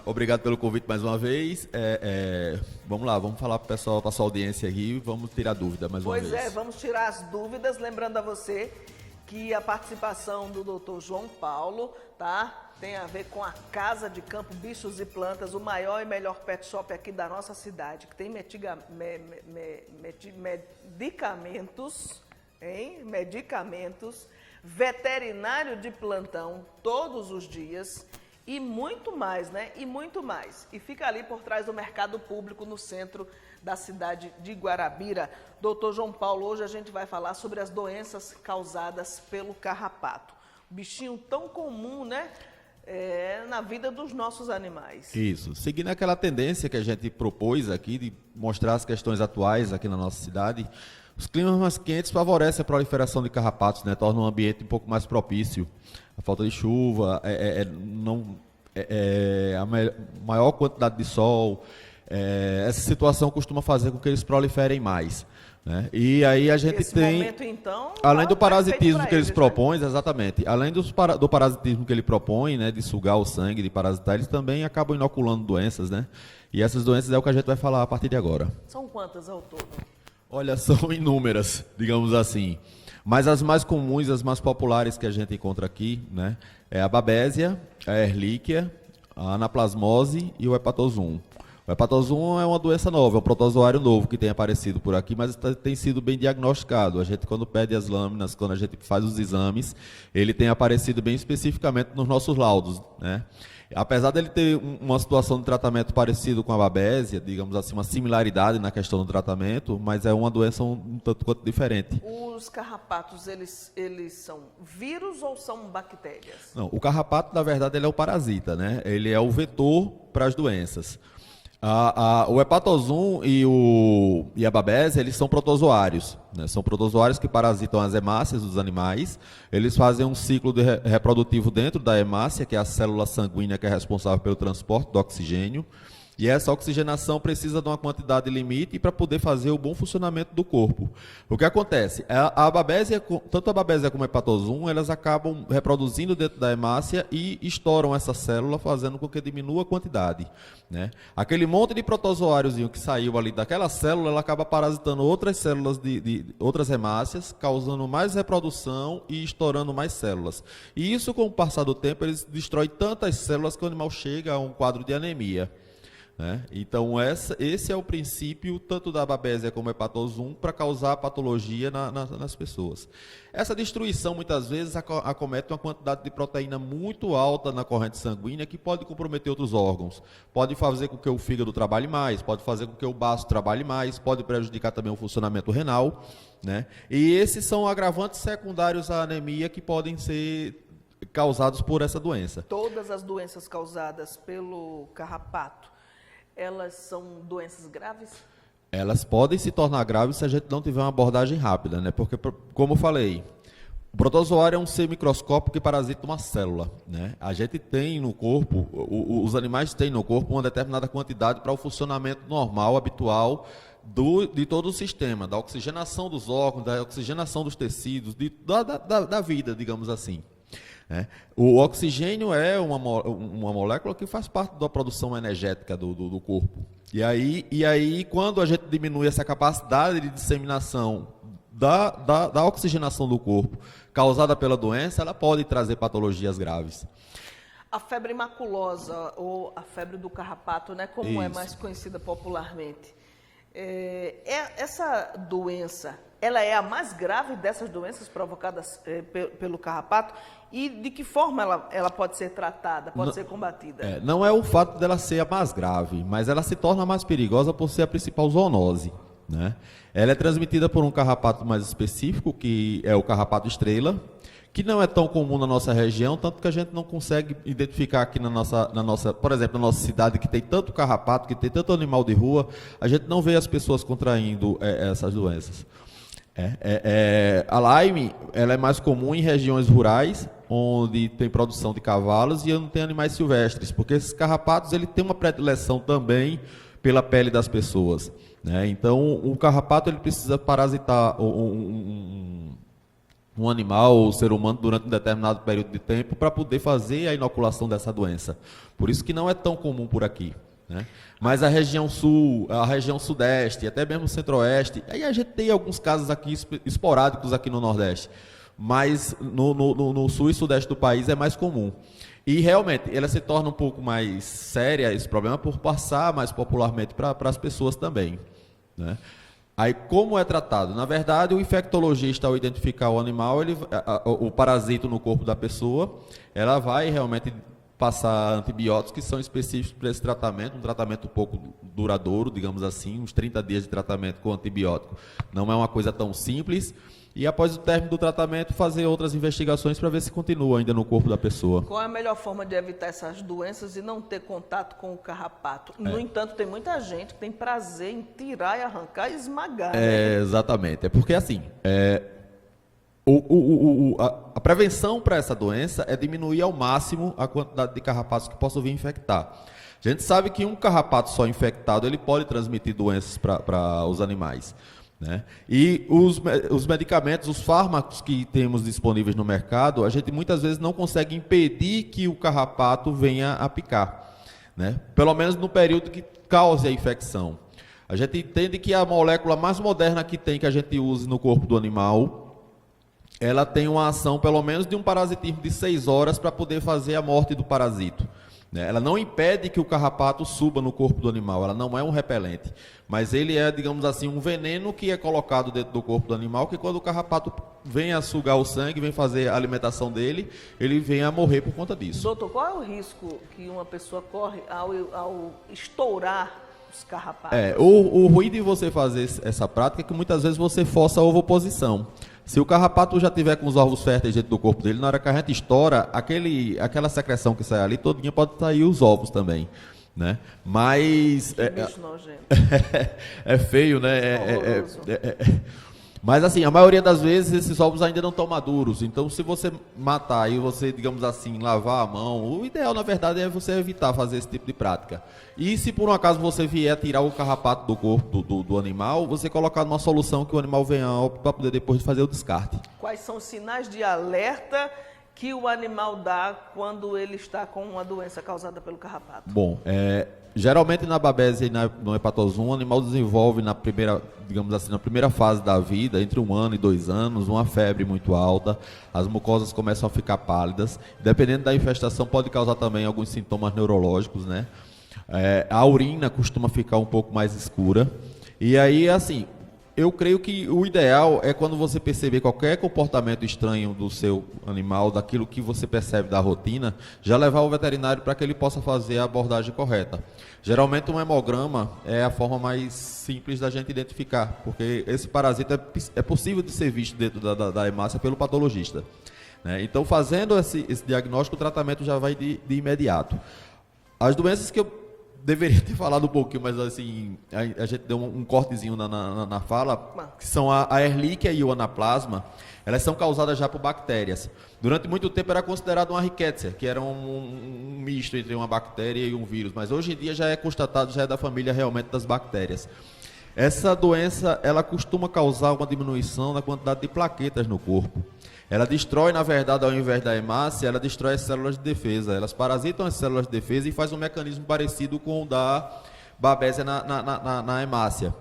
Obrigado pelo convite mais uma vez. Vamos lá, vamos falar para o pessoal, para a sua audiência aqui, vamos tirar dúvida mais uma vez. Pois é, vamos tirar as dúvidas, lembrando a você que a participação do Dr. João Paulo, tá? Tem a ver com a Casa de Campo Bichos e Plantas, o maior e melhor pet shop aqui da nossa cidade, que tem medicamentos, veterinário de plantão todos os dias e muito mais, né? E muito mais. E fica ali por trás do mercado público, no centro da cidade de Guarabira. Doutor João Paulo, hoje a gente vai falar sobre as doenças causadas pelo carrapato. Bichinho tão comum, né? Na vida dos nossos animais. Isso. Seguindo aquela tendência que a gente propôs aqui, de mostrar as questões atuais aqui na nossa cidade, os climas mais quentes favorecem a proliferação de carrapatos, né? Tornam o ambiente um pouco mais propício. A falta de chuva, a maior quantidade de sol, essa situação costuma fazer com que eles proliferem mais, né? E aí a gente tem, momento, então, além do parasitismo que eles né? propõem, exatamente, além do parasitismo que ele propõe, né, de sugar o sangue, de parasitar, eles também acabam inoculando doenças, né? E essas doenças é o que a gente vai falar a partir de agora. São quantas ao todo? Olha, são inúmeras, digamos assim. Mas as mais comuns, as mais populares que a gente encontra aqui, né, é a babésia, a erlíquia, a anaplasmose e o hepatosum. O hepatosum é uma doença nova, é um protozoário novo que tem aparecido por aqui, mas tem sido bem diagnosticado. A gente, quando pede as lâminas, quando a gente faz os exames, ele tem aparecido bem especificamente nos nossos laudos, né? Apesar dele ter uma situação de tratamento parecido com a babésia, digamos assim, uma similaridade na questão do tratamento, mas é uma doença um tanto quanto diferente. Os carrapatos, eles são vírus ou são bactérias? Não, o carrapato, na verdade, ele é o parasita, né? Ele é o vetor para as doenças. O hepatosum e a babésia, eles são protozoários, né? São protozoários que parasitam as hemácias dos animais. Eles fazem um ciclo reprodutivo dentro da hemácia, que é a célula sanguínea que é responsável pelo transporte do oxigênio. E essa oxigenação precisa de uma quantidade limite para poder fazer o bom funcionamento do corpo. O que acontece? A babésia, tanto a babésia como o hepatosum, elas acabam reproduzindo dentro da hemácia e estouram essa célula, fazendo com que diminua a quantidade, né? Aquele monte de protozoáriozinho que saiu ali daquela célula, ela acaba parasitando outras células de outras hemácias, causando mais reprodução e estourando mais células. E isso, com o passar do tempo, eles destroem tantas células que o animal chega a um quadro de anemia, né? Então esse é o princípio tanto da babésia como do hepatosum para causar patologia nas pessoas. Essa destruição muitas vezes acomete uma quantidade de proteína muito alta na corrente sanguínea que pode comprometer outros órgãos. Pode fazer com que o fígado trabalhe mais, pode fazer com que o baço trabalhe mais, pode prejudicar também o funcionamento renal, né? E esses são agravantes secundários à anemia que podem ser causados por essa doença. Todas as doenças causadas pelo carrapato, elas são doenças graves? Elas podem se tornar graves se a gente não tiver uma abordagem rápida, né? Porque, como eu falei, o protozoário é um ser microscópico que parasita uma célula, né? A gente tem no corpo, os animais têm no corpo uma determinada quantidade para o funcionamento normal, habitual, de todo o sistema, da oxigenação dos órgãos, da oxigenação dos tecidos, da vida, digamos assim. O oxigênio é uma molécula que faz parte da produção energética do corpo. E aí, quando a gente diminui essa capacidade de disseminação da oxigenação do corpo causada pela doença, ela pode trazer patologias graves. A febre maculosa, ou a febre do carrapato, né, como Isso. é mais conhecida popularmente, essa doença, ela é a mais grave dessas doenças provocadas pelo carrapato? E de que forma ela pode ser tratada, pode ser combatida? Não é o fato dela ser a mais grave, mas ela se torna mais perigosa por ser a principal zoonose, né? Ela é transmitida por um carrapato mais específico, que é o carrapato estrela, que não é tão comum na nossa região, tanto que a gente não consegue identificar aqui na nossa, por exemplo, na nossa cidade, que tem tanto carrapato, que tem tanto animal de rua, a gente não vê as pessoas contraindo essas doenças. A Lyme, ela é mais comum em regiões rurais, onde tem produção de cavalos e não tem animais silvestres, porque esses carrapatos ele tem uma predileção também pela pele das pessoas, né? Então, o carrapato ele precisa parasitar um animal ou ser humano durante um determinado período de tempo para poder fazer a inoculação dessa doença. Por isso que não é tão comum por aqui, né? Mas a região sul, a região sudeste, até mesmo o centro-oeste, aí a gente tem alguns casos aqui esporádicos aqui no Nordeste, mas no sul e sudeste do país é mais comum. E realmente, ela se torna um pouco mais séria, esse problema, por passar mais popularmente para as pessoas também, né? Aí, como é tratado? Na verdade, o infectologista, ao identificar o animal, o parasito no corpo da pessoa, ela vai realmente passar antibióticos que são específicos para esse tratamento, um tratamento um pouco duradouro, digamos assim, uns 30 dias de tratamento com antibiótico. Não é uma coisa tão simples. E após o término do tratamento, fazer outras investigações para ver se continua ainda no corpo da pessoa. Qual é a melhor forma de evitar essas doenças e não ter contato com o carrapato? No entanto, tem muita gente que tem prazer em tirar e arrancar e esmagar. Né? Exatamente. É porque assim, a prevenção para essa doença é diminuir ao máximo a quantidade de carrapatos que possam vir infectar. A gente sabe que um carrapato só infectado, ele pode transmitir doenças para os animais, né? E os medicamentos, os fármacos que temos disponíveis no mercado, a gente muitas vezes não consegue impedir que o carrapato venha a picar, né? Pelo menos no período que cause a infecção. A gente entende que a molécula mais moderna que tem, que a gente use no corpo do animal, ela tem uma ação pelo menos de um parasitismo de 6 horas para poder fazer a morte do parasito. Ela não impede que o carrapato suba no corpo do animal, ela não é um repelente, mas ele é, digamos assim, um veneno que é colocado dentro do corpo do animal, que quando o carrapato vem a sugar o sangue, vem fazer a alimentação dele, ele vem a morrer por conta disso. Doutor, qual é o risco que uma pessoa corre ao estourar os carrapatos? O ruim de você fazer essa prática é que muitas vezes você força a ovoposição. Se o carrapato já tiver com os ovos férteis dentro do corpo dele, na hora que a gente estoura, aquela secreção que sai ali, todinha pode sair os ovos também, né? Mas... Que bicho nojento. É feio, né? Mas assim, a maioria das vezes esses ovos ainda não estão maduros. Então, se você matar e você, digamos assim, lavar a mão, o ideal, na verdade, é você evitar fazer esse tipo de prática. E se por um acaso você vier a tirar o carrapato do corpo do animal, você colocar numa solução que o animal venha a óbito para poder depois fazer o descarte. Quais são os sinais de alerta que o animal dá quando ele está com uma doença causada pelo carrapato? Bom, geralmente na babésia e no hepatozum, o animal desenvolve na primeira, digamos assim, na primeira fase da vida, entre 1 ano e 2 anos, uma febre muito alta, as mucosas começam a ficar pálidas, dependendo da infestação pode causar também alguns sintomas neurológicos, né? A urina costuma ficar um pouco mais escura, e aí, assim, eu creio que o ideal é quando você perceber qualquer comportamento estranho do seu animal, daquilo que você percebe da rotina, já levar o veterinário para que ele possa fazer a abordagem correta. Geralmente um hemograma é a forma mais simples da gente identificar, porque esse parasita é possível de ser visto dentro da hemácia pelo patologista, né? Então, fazendo esse diagnóstico, o tratamento já vai de imediato. As doenças que eu deveria ter falado um pouquinho, mas assim, a gente deu um cortezinho na fala, que são a Ehrlichia e o Anaplasma. Elas são causadas já por bactérias. Durante muito tempo era considerado uma Rickettsia, que era um misto entre uma bactéria e um vírus, mas hoje em dia já é constatado, já é da família realmente das bactérias. Essa doença, ela costuma causar uma diminuição na quantidade de plaquetas no corpo. Ela destrói, na verdade, ao invés da hemácia, ela destrói as células de defesa. Elas parasitam as células de defesa e faz um mecanismo parecido com o da babésia na hemácia,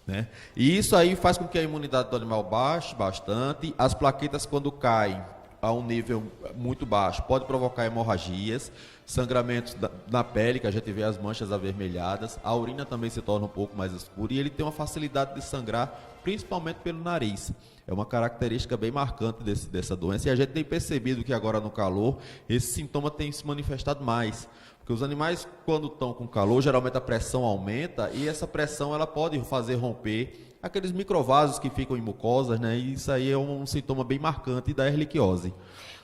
né? E isso aí faz com que a imunidade do animal baixe bastante. As plaquetas, quando caem a um nível muito baixo, pode provocar hemorragias, sangramentos na pele, que a gente vê as manchas avermelhadas. A urina também se torna um pouco mais escura e ele tem uma facilidade de sangrar, principalmente pelo nariz. É uma característica bem marcante dessa doença, e a gente tem percebido que agora no calor, esse sintoma tem se manifestado mais. Porque os animais, quando estão com calor, geralmente a pressão aumenta, e essa pressão ela pode fazer romper aqueles microvasos que ficam em mucosas, né? E isso aí é um sintoma bem marcante da erliquiose.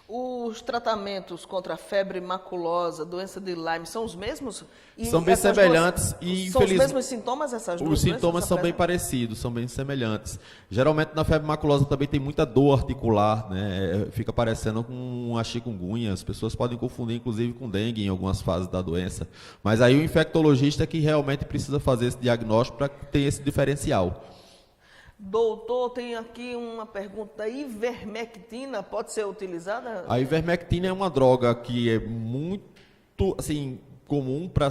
Os tratamentos contra a febre maculosa, doença de Lyme, são os mesmos? São bem semelhantes e são os mesmos sintomas essas duas? Os sintomas são bem parecidos, são bem semelhantes. Geralmente na febre maculosa também tem muita dor articular, né? Fica parecendo com uma chikungunya. As pessoas podem confundir inclusive com dengue em algumas fases da doença. Mas aí o infectologista é que realmente precisa fazer esse diagnóstico para ter esse diferencial. Doutor, tem aqui uma pergunta. Ivermectina pode ser utilizada? A ivermectina é uma droga que é muito, assim, comum para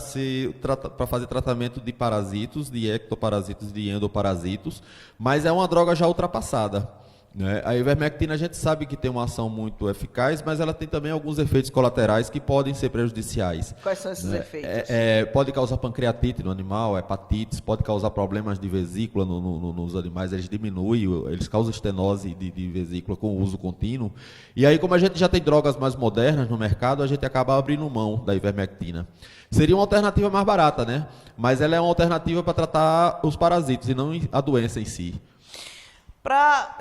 fazer tratamento de parasitos, de ectoparasitos, de endoparasitos, mas é uma droga já ultrapassada, né? A ivermectina a gente sabe que tem uma ação muito eficaz, mas ela tem também alguns efeitos colaterais que podem ser prejudiciais. Quais são esses efeitos? Pode causar pancreatite no animal, hepatites, pode causar problemas de vesícula nos animais, eles causam estenose de vesícula com o uso contínuo. E aí, como a gente já tem drogas mais modernas no mercado, a gente acaba abrindo mão da ivermectina. Seria uma alternativa mais barata, né? Mas ela é uma alternativa para tratar os parasitos e não a doença em si. Para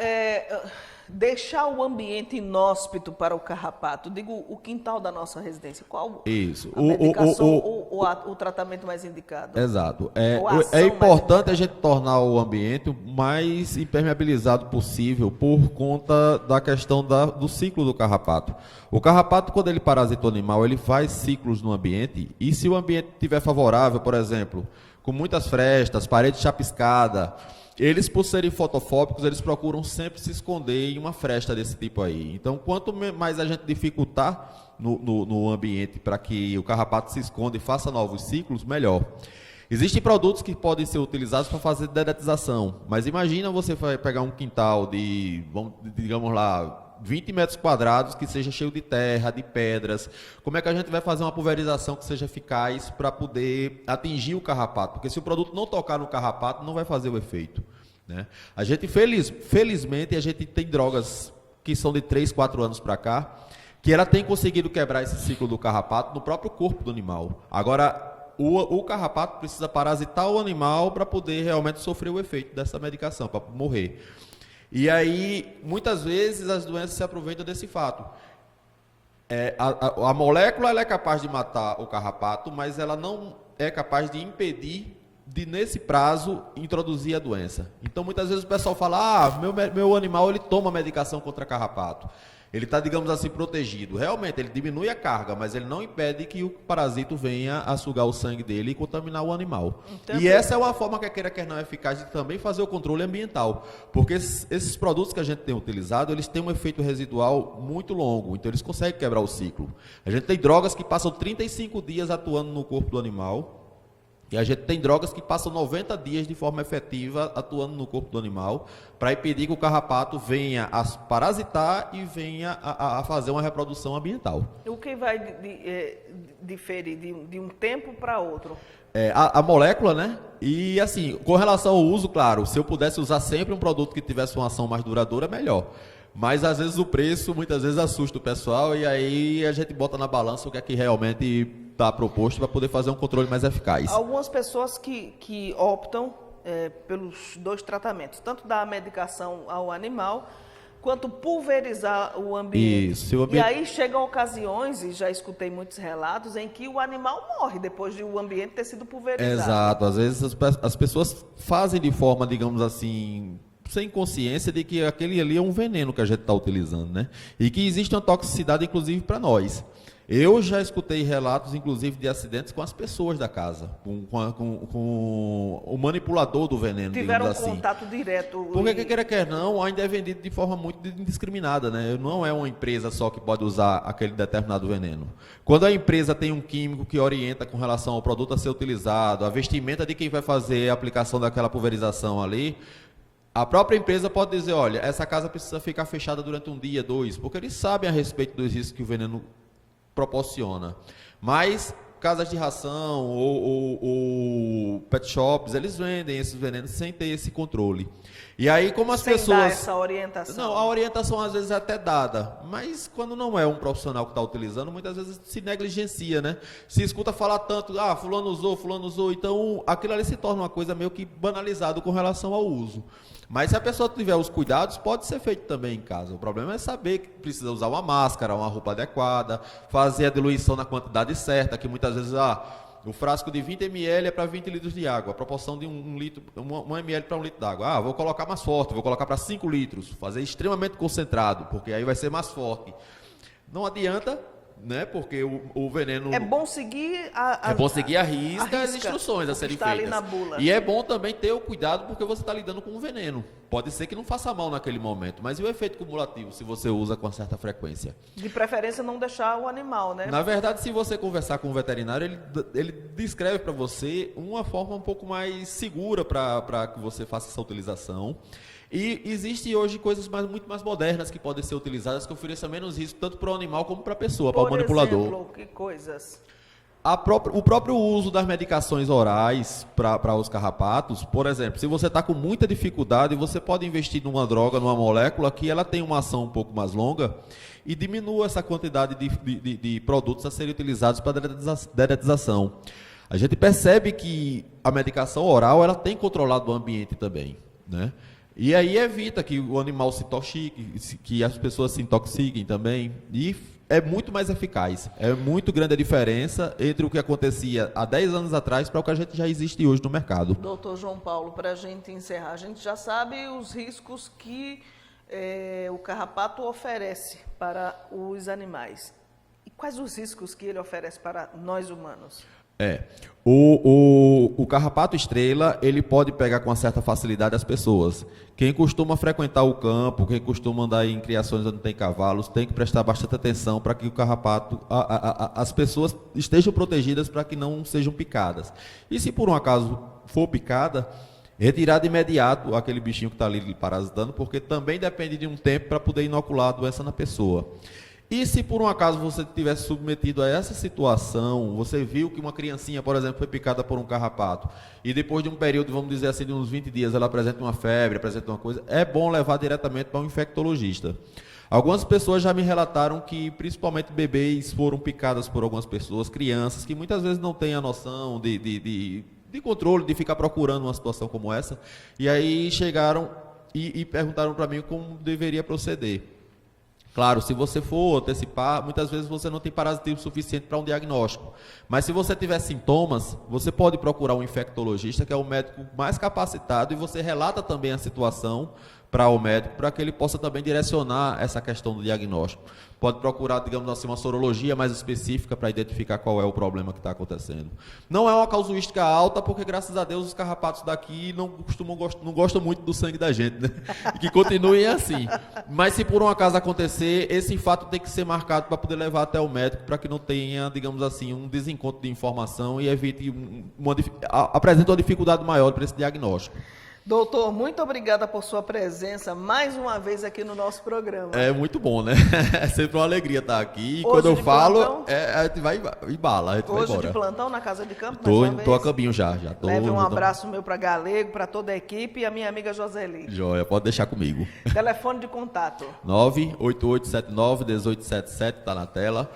deixar o ambiente inóspito para o carrapato, digo, o quintal da nossa residência, qual Isso. a medicação ou o tratamento mais indicado? Exato. Ou a ação É mais importante a indicada? gente tornar o ambiente o mais impermeabilizado possível por conta da questão do ciclo do carrapato. O carrapato, quando ele parasita o animal, ele faz ciclos no ambiente e se o ambiente estiver favorável, por exemplo, com muitas frestas, parede chapiscada, eles, por serem fotofóbicos, eles procuram sempre se esconder em uma fresta desse tipo aí. Então, quanto mais a gente dificultar no ambiente para que o carrapato se esconda e faça novos ciclos, melhor. Existem produtos que podem ser utilizados para fazer dedetização, mas imagina você vai pegar um quintal digamos lá, 20 metros quadrados que seja cheio de terra, de pedras. Como é que a gente vai fazer uma pulverização que seja eficaz para poder atingir o carrapato? Porque se o produto não tocar no carrapato, não vai fazer o efeito, né? A gente, felizmente, a gente tem drogas que são de 3, 4 anos para cá, que ela tem conseguido quebrar esse ciclo do carrapato no próprio corpo do animal. Agora, o carrapato precisa parasitar o animal para poder realmente sofrer o efeito dessa medicação, para morrer. E aí, muitas vezes, as doenças se aproveitam desse fato. A molécula ela é capaz de matar o carrapato, mas ela não é capaz de impedir de, nesse prazo, introduzir a doença. Então, muitas vezes o pessoal fala, meu animal ele toma medicação contra carrapato. Ele está, digamos assim, protegido. Realmente, ele diminui a carga, mas ele não impede que o parasito venha a sugar o sangue dele e contaminar o animal. Então, e essa é uma forma que queira quer não é eficaz de também fazer o controle ambiental. Porque esses produtos que a gente tem utilizado, eles têm um efeito residual muito longo. Então, eles conseguem quebrar o ciclo. A gente tem drogas que passam 35 dias atuando no corpo do animal. E a gente tem drogas que passam 90 dias de forma efetiva atuando no corpo do animal para impedir que o carrapato venha a parasitar e venha a fazer uma reprodução ambiental. O que vai diferir de um tempo para outro? A molécula, né? E assim, com relação ao uso, claro, se eu pudesse usar sempre um produto que tivesse uma ação mais duradoura, melhor. Mas às vezes o preço, muitas vezes assusta o pessoal e aí a gente bota na balança o que é que realmente está proposto para poder fazer um controle mais eficaz. Algumas pessoas que optam pelos dois tratamentos, tanto da medicação ao animal, quanto pulverizar o ambiente. Isso, E aí chegam ocasiões, e já escutei muitos relatos, em que o animal morre depois de o ambiente ter sido pulverizado. Exato, às vezes as pessoas fazem de forma, digamos assim, sem consciência de que aquele ali é um veneno que a gente está utilizando, né? E que existe uma toxicidade, inclusive, para nós. Eu já escutei relatos, inclusive, de acidentes com as pessoas da casa, com o manipulador do veneno, Tiveram digamos assim. contato direto. Porque, quer não, ainda é vendido de forma muito indiscriminada, né? Não é uma empresa só que pode usar aquele determinado veneno. Quando a empresa tem um químico que orienta com relação ao produto a ser utilizado, a vestimenta de quem vai fazer a aplicação daquela pulverização ali, a própria empresa pode dizer, olha, essa casa precisa ficar fechada durante um dia, 2, porque eles sabem a respeito dos riscos que o veneno proporciona. Mas casas de ração ou pet shops, eles vendem esses venenos sem ter esse controle. E aí, como as sem pessoas... dar essa orientação. Não, a orientação às vezes é até dada, mas quando não é um profissional que está utilizando, muitas vezes se negligencia, né? Se escuta falar tanto, fulano usou, então aquilo ali se torna uma coisa meio que banalizada com relação ao uso. Mas se a pessoa tiver os cuidados, pode ser feito também em casa. O problema é saber que precisa usar uma máscara, uma roupa adequada, fazer a diluição na quantidade certa, que muitas vezes, o frasco de 20 ml é para 20 litros de água, a proporção de 1 ml para 1 litro d'água. Vou colocar mais forte, vou colocar para 5 litros, fazer extremamente concentrado, porque aí vai ser mais forte. Não adianta, né? Porque o veneno... É bom seguir a risca as instruções a serem feitas. Ali na bula. E é bom também ter o cuidado, porque você está lidando com um veneno. pode ser que não faça mal naquele momento, mas e o efeito cumulativo se você usa com certa frequência? De preferência não deixar o animal, né? Na verdade, se você conversar com o veterinário, ele descreve para você uma forma um pouco mais segura para que você faça essa utilização. E existe hoje coisas muito mais modernas que podem ser utilizadas, que ofereçam menos risco tanto para o animal como para a pessoa, para o manipulador. Por exemplo, que coisas? O próprio uso das medicações orais para os carrapatos, por exemplo, se você está com muita dificuldade, você pode investir numa droga, numa molécula que ela tem uma ação um pouco mais longa e diminua essa quantidade de produtos a serem utilizados para dedetização. A gente percebe que a medicação oral ela tem controlado o ambiente também, né? E aí evita que o animal se intoxique, que as pessoas se intoxiquem também, e é muito mais eficaz. É muito grande a diferença entre o que acontecia há 10 anos atrás para o que a gente já existe hoje no mercado. Doutor João Paulo, para a gente encerrar, a gente já sabe os riscos que o carrapato oferece para os animais. E quais os riscos que ele oferece para nós humanos? O carrapato estrela, ele pode pegar com uma certa facilidade as pessoas. Quem costuma frequentar o campo, quem costuma andar em criações onde tem cavalos, tem que prestar bastante atenção para que o carrapato, as pessoas estejam protegidas para que não sejam picadas. E se por um acaso for picada, retirar de imediato aquele bichinho que está ali parasitando, porque também depende de um tempo para poder inocular a doença na pessoa. E se por um acaso você tivesse submetido a essa situação, você viu que uma criancinha, por exemplo, foi picada por um carrapato, e depois de um período, vamos dizer assim, de uns 20 dias, ela apresenta uma febre, apresenta uma coisa, é bom levar diretamente para um infectologista. Algumas pessoas já me relataram que, principalmente bebês, foram picadas por algumas pessoas, crianças, que muitas vezes não têm a noção de controle, de ficar procurando uma situação como essa, e aí chegaram e perguntaram para mim como deveria proceder. Claro, se você for antecipar, muitas vezes você não tem parasitismo suficiente para um diagnóstico. Mas se você tiver sintomas, você pode procurar um infectologista, que é o médico mais capacitado, e você relata também a situação para o médico, para que ele possa também direcionar essa questão do diagnóstico. Pode procurar, digamos assim, uma sorologia mais específica para identificar qual é o problema que está acontecendo. Não é uma casuística alta, porque graças a Deus os carrapatos daqui não gostam muito do sangue da gente, né? E que continuem assim. Mas se por um acaso acontecer, esse fato tem que ser marcado para poder levar até o médico, para que não tenha, digamos assim, um desencontro de informação e evite apresente uma dificuldade maior para esse diagnóstico. Doutor, muito obrigada por sua presença mais uma vez aqui no nosso programa. É muito bom, né? É sempre uma alegria estar aqui. E Hoje quando eu falo, plantão? A gente vai embala, a gente vai Hoje embora. de plantão na Casa de Campo, Tô a caminho já. Leve um abraço meu para Galego, para toda a equipe e a minha amiga Joseli. Joia, pode deixar comigo. Telefone de contato. 98879-1877, tá na tela.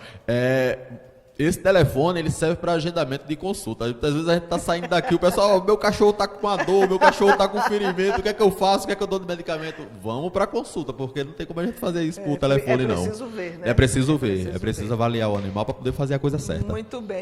Esse telefone, ele serve para agendamento de consulta. Muitas vezes a gente tá saindo daqui, o pessoal, meu cachorro tá com uma dor, meu cachorro tá com ferimento, o que é que eu faço, o que é que eu dou de medicamento? Vamos para consulta, porque não tem como a gente fazer isso por telefone, não. É preciso ver, né? É preciso ver, é preciso avaliar o animal para poder fazer a coisa certa. Muito bem.